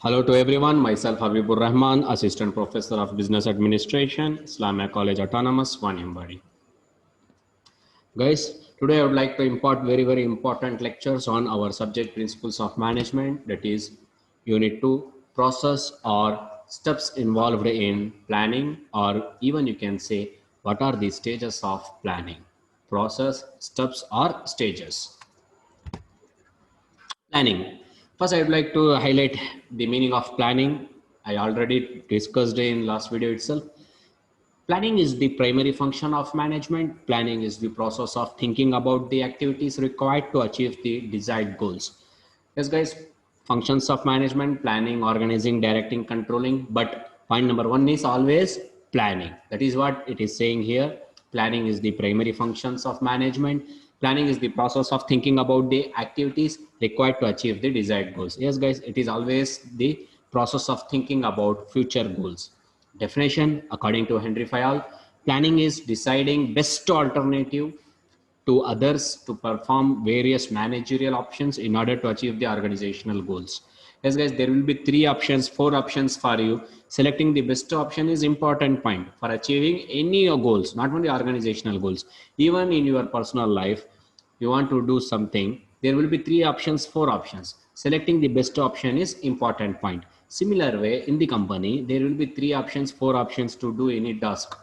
Hello to everyone, myself Habibur Rahman, Assistant Professor of Business Administration, Islamia College Autonomous, Wanembadi. Guys, today I would like to impart very important lectures on our subject principles of management, that is Unit 2, process or steps involved in planning, or even you can say what are the stages of planning. Process, steps or stages. Planning. First, I would like to highlight the meaning of planning. I already discussed in last video itself. Planning is the primary function of management. Planning is the process of thinking about the activities required to achieve the desired goals. Yes, guys, functions of management, planning, organizing, directing, controlling. But point number one is always planning. That is what it is saying here. Planning is the primary functions of management. Planning is the process of thinking about the activities required to achieve the desired goals. Yes, guys, it is always the process of thinking about future goals. Definition, according to Henry Fayol, planning is deciding best alternative to others to perform various managerial options in order to achieve the organizational goals. Yes, guys, there will be four options for you. Selecting the best option is important point for achieving any goals, not only organizational goals. Even in your personal life, you want to do something, there will be three options, four options. Selecting the best option is important point. Similar way, in the company, there will be three options, four options to do any task.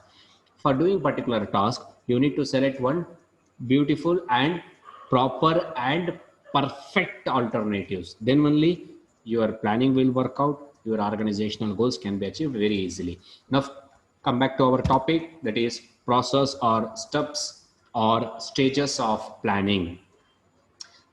For doing particular task, you need to select one beautiful and proper and perfect alternatives. Then only your planning will work out, your organizational goals can be achieved very easily. Now come back to our topic, that is process or steps or stages of planning.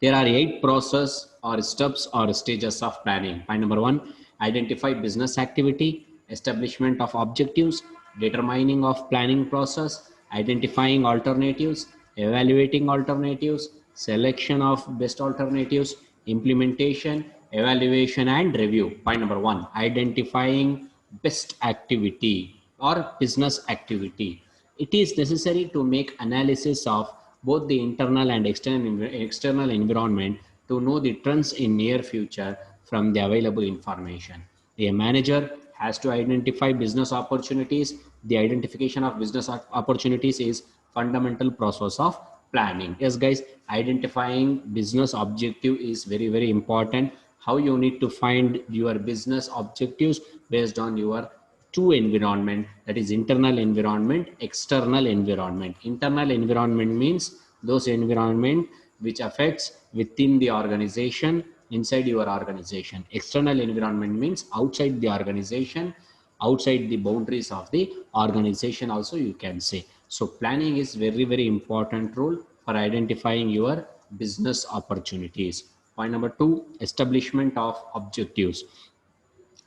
There are 8 process or steps or stages of planning. Point number 1, identify business activity, establishment of objectives, determining of planning process, identifying alternatives, evaluating alternatives, selection of best alternatives, implementation, evaluation and review. Point number 1, identifying best activity or business activity. It is necessary to make analysis of both the internal and external environment to know the trends in near future from the available information. A manager has to identify business opportunities. The identification of business opportunities is fundamental process of planning. Yes, guys, identifying business objective is very important. How you need to find your business objectives based on your two environment, that is internal environment, external environment. Internal environment means those environment which affects within the organization, inside your organization. External environment means outside the organization, outside the boundaries of the organization also, you can say. So planning is very important role for identifying your business opportunities. Point number 2, establishment of objectives.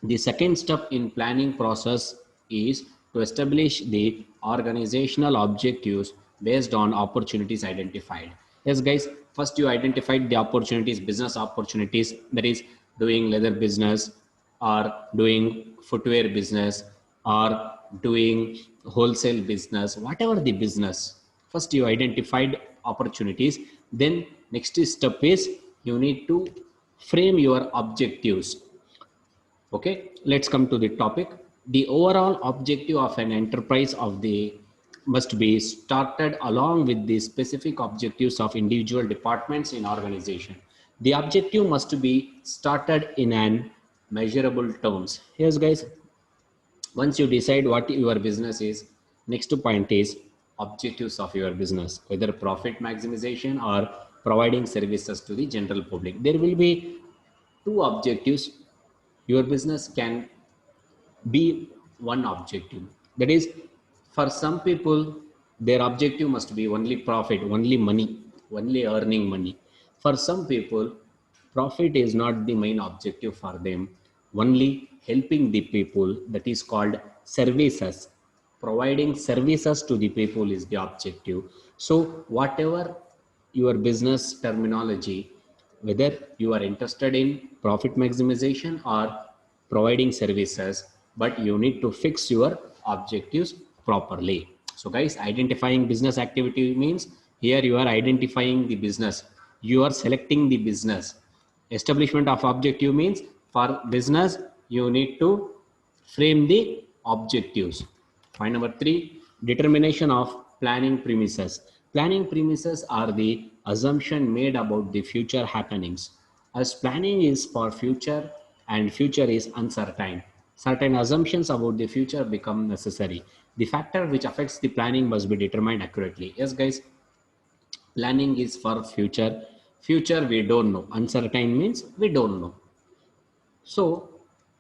The second step in planning process is to establish the organizational objectives based on opportunities identified. Yes, guys, first you identified the opportunities, business opportunities, that is doing leather business or doing footwear business or doing wholesale business, whatever the business. First you identified opportunities. Then next step is you need to frame your objectives. Okay, let's come to the topic. The overall objective of an enterprise of the must be started along with the specific objectives of individual departments in organization. The objective must be started in an measurable terms. Yes, guys, once you decide what your business is, next point is objectives of your business, whether profit maximization or providing services to the general public. There will be two objectives. Your business can be one objective, that is, for some people their objective must be only profit, only money, only earning money. For some people profit is not the main objective for them, only helping the people, that is called services. Providing services to the people is the objective. So whatever your business terminology, whether you are interested in profit maximization or providing services, but you need to fix your objectives properly. So guys, identifying business activity means here you are identifying the business, you are selecting the business. Establishment of objective means For business, you need to frame the objectives. Point number 3, determination of planning premises. Planning premises are the assumption made about the future happenings. As planning is for future and future is uncertain, certain assumptions about the future become necessary. The factor which affects the planning must be determined accurately. Yes, guys, planning is for future. Future we don't know. Uncertain means we don't know. So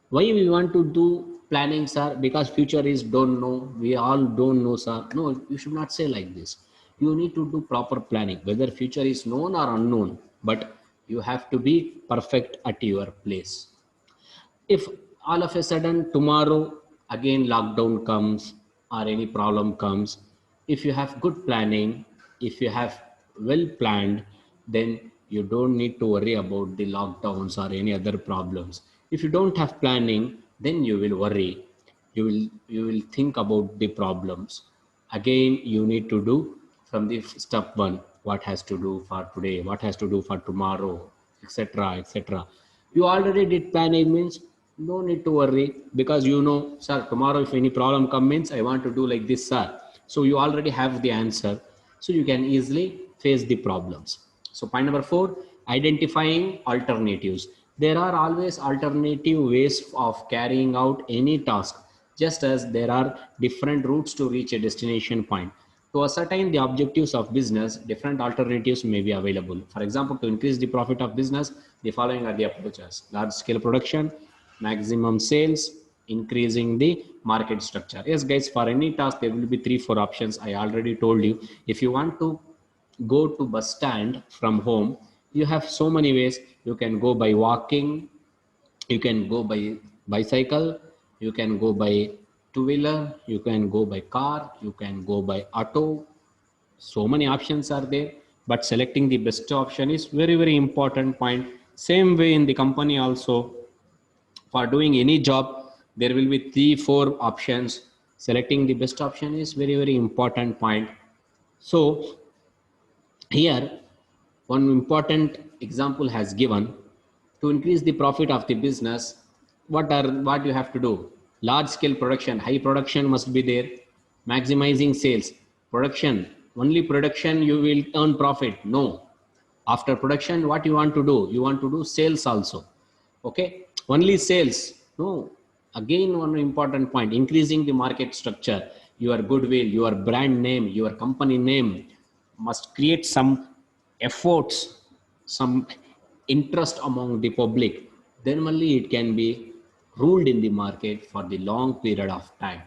why we want to do planning, sir? Because future is don't know. We all don't know, sir. No, you should not say like this. You need to do proper planning, whether future is known or unknown. But you have to be perfect at your place. If all of a sudden tomorrow again lockdown comes or any problem comes, if you have good planning, if you have well planned, then you don't need to worry about the lockdowns or any other problems. If you don't have planning, then you will worry, you will think about the problems. Again you need to do from the step one, what has to do for today, what has to do for tomorrow, etc., etc. You already did planning means no need to worry, because you know, sir, tomorrow if any problem comes means I want to do like this, sir. So you already have the answer, so you can easily face the problems. So point number 4, identifying alternatives. There are always alternative ways of carrying out any task, just as there are different routes to reach a destination point. To ascertain the objectives of business, different alternatives may be available. For example, to increase the profit of business, the following are the approaches: large scale production, maximum sales, increasing the market structure. Yes, guys, for any task, there will be 3, 4 options. I already told you. If you want to go to bus stand from home, you have so many ways. You can go by walking, you can go by bicycle, you can go by two-wheeler, you can go by car, you can go by auto. So many options are there, but selecting the best option is very, very important point. Same way in the company also, for doing any job, there will be 3, 4 options. Selecting the best option is very, very important point. So here, one important example has given: to increase the profit of the business, what you have to do? Large scale production, high production must be there. Maximizing sales, production, only production you will earn profit. No, after production, what you want to do? You want to do sales also. Okay, only sales? No. Again, one important point: increasing the market structure, your goodwill, your brand name, your company name must create some efforts, some interest among the public. Then only it can be ruled in the market for the long period of time.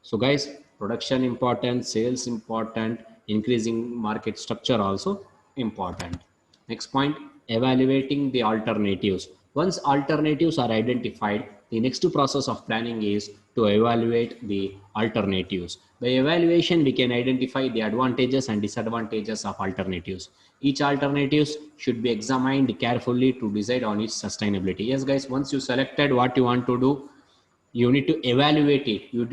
So guys, production important, sales important, increasing market structure also important. Next point, evaluating the alternatives. Once alternatives are identified, the next process of planning is to evaluate the alternatives. By evaluation, we can identify the advantages and disadvantages of alternatives. Each alternatives should be examined carefully to decide on its sustainability. Yes, guys, once you selected what you want to do, you need to evaluate it. You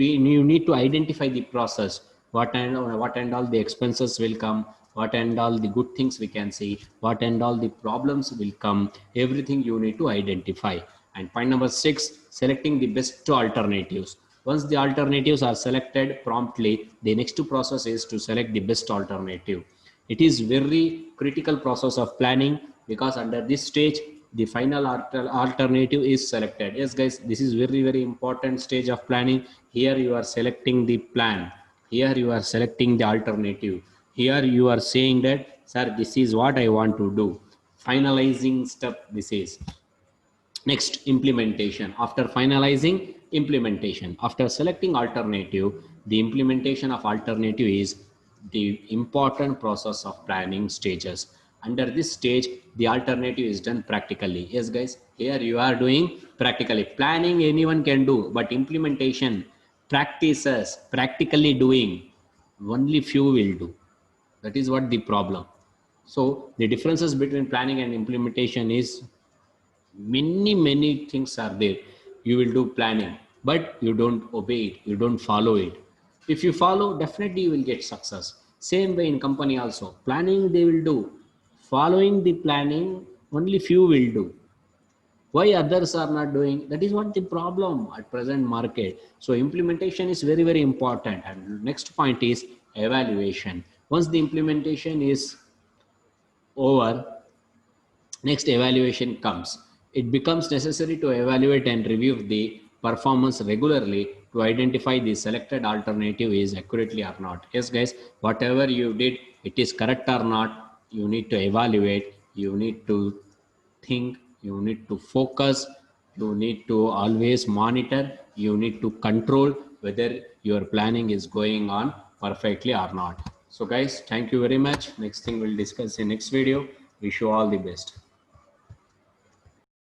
need to identify the process, what and all the expenses will come, what and all the good things we can see, what and all the problems will come. Everything you need to identify. And point number 6, selecting the best alternatives. Once the alternatives are selected promptly, the next process is to select the best alternative. It is very critical process of planning, because under this stage the final alternative is selected. Yes, guys, this is very, very important stage of planning. Here you are selecting the plan, here you are selecting the alternative, here you are saying that, sir, this is what I want to do. Finalizing step this is. Next, implementation. After finalizing, implementation. After selecting alternative, the implementation of alternative is the important process of planning stages. Under this stage, the alternative is done practically. Yes, guys, here you are doing practically. Planning anyone can do, but implementation, practices, practically doing, only few will do. That is what the problem. So the differences between planning and implementation is many things are there. You will do planning, but you don't obey it, you don't follow it. If you follow, definitely you will get success. Same way in company also, planning they will do, following the planning only few will do. Why others are not doing? That is what the problem at present market. So implementation is very, very important. And next point is evaluation. Once the implementation is over, next evaluation comes. It becomes necessary to evaluate and review the performance regularly to identify the selected alternative is accurately or not. Yes, guys, whatever you did, it is correct or not, you need to evaluate, you need to think, you need to focus, you need to always monitor, you need to control whether your planning is going on perfectly or not. So guys, thank you very much. Next thing we'll discuss in next video. Wish you all the best.